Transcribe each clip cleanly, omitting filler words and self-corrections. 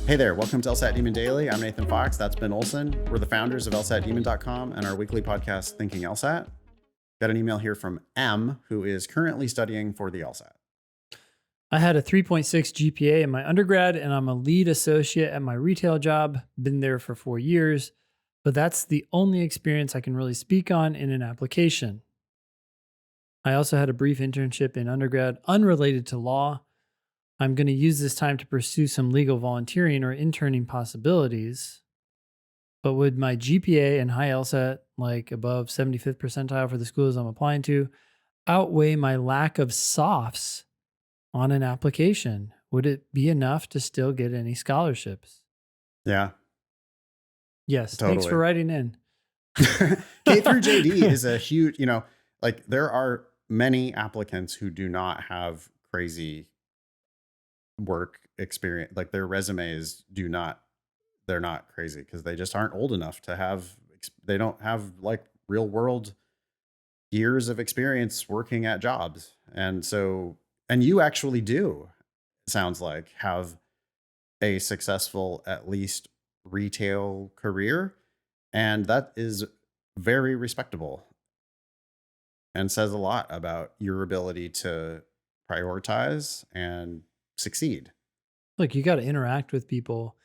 Hey there, welcome to LSAT Demon Daily. I'm Nathan Fox. That's Ben Olson. We're the founders of LSATdemon.com and our weekly podcast, Thinking LSAT. Got an email here from M, who is currently studying for the LSAT. I had a 3.6 GPA in my undergrad, and I'm a lead associate at my retail job. Been there for 4 years, but that's the only experience I can really speak on in an application. I also had a brief internship in undergrad unrelated to law. I'm going to use this time to pursue some legal volunteering or interning possibilities. But would my GPA and high LSAT, like above 75th percentile for the schools I'm applying to, outweigh my lack of softs on an application? Would it be enough to still get any scholarships? Yeah, Yes. totally. Thanks for writing in. K through JD is a huge, there are many applicants who do not have crazy work experience. Like their resumes they're not crazy because they just aren't old enough to have, they don't have like real world years of experience working at jobs. And you actually do, it sounds like, have a successful, at least retail career. And that is very respectable and says a lot about your ability to prioritize and succeed. Look, you got to interact with people,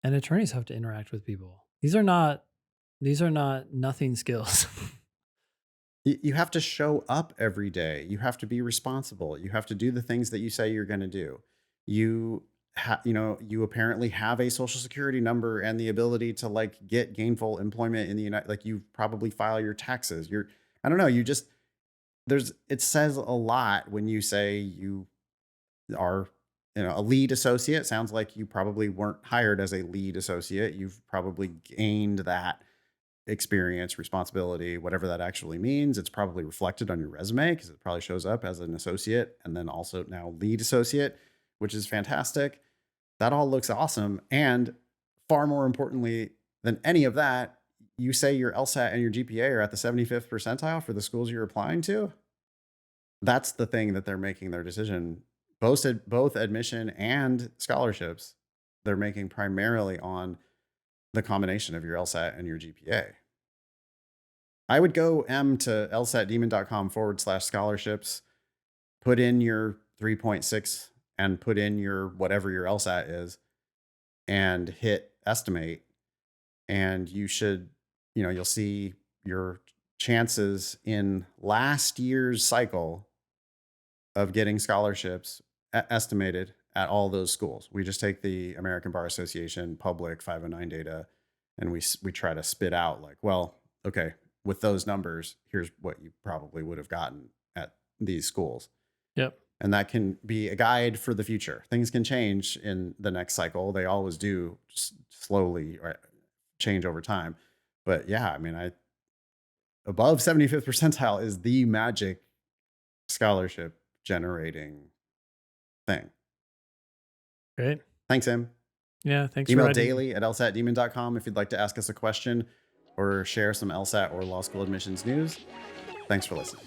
and attorneys have to interact with people. These are not nothing skills. You have to show up every day. You have to be responsible. You have to do the things that you say you're going to do. You apparently have a social security number and the ability to like get gainful employment in the United, like you probably file your taxes. I don't know. It says a lot when you say you are, a lead associate. Sounds like you probably weren't hired as a lead associate. You've probably gained that experience, responsibility, whatever that actually means. It's probably reflected on your resume because it probably shows up as an associate and then also now lead associate, which is fantastic. That all looks awesome. And far more importantly than any of that, you say your LSAT and your GPA are at the 75th percentile for the schools you're applying to. That's the thing that they're making their decision. Both admission and scholarships, they're making primarily on the combination of your LSAT and your GPA. I would go to lsatdemon.com/scholarships, put in your 3.6 and put in your whatever your LSAT is and hit estimate. And you should, you'll see your chances in last year's cycle of getting scholarships estimated at all those schools. We just take the American Bar Association public 509 data and we try to spit out like, well, okay, with those numbers, here's what you probably would have gotten at these schools. Yep. And that can be a guide for the future. Things can change in the next cycle. They always do, slowly change over time. But yeah, above 75th percentile is the magic scholarship generating thing. Great. Thanks, Em. Yeah, thanks Email for writing. daily at lsatdemon.com if you'd like to ask us a question or share some LSAT or law school admissions news. Thanks for listening.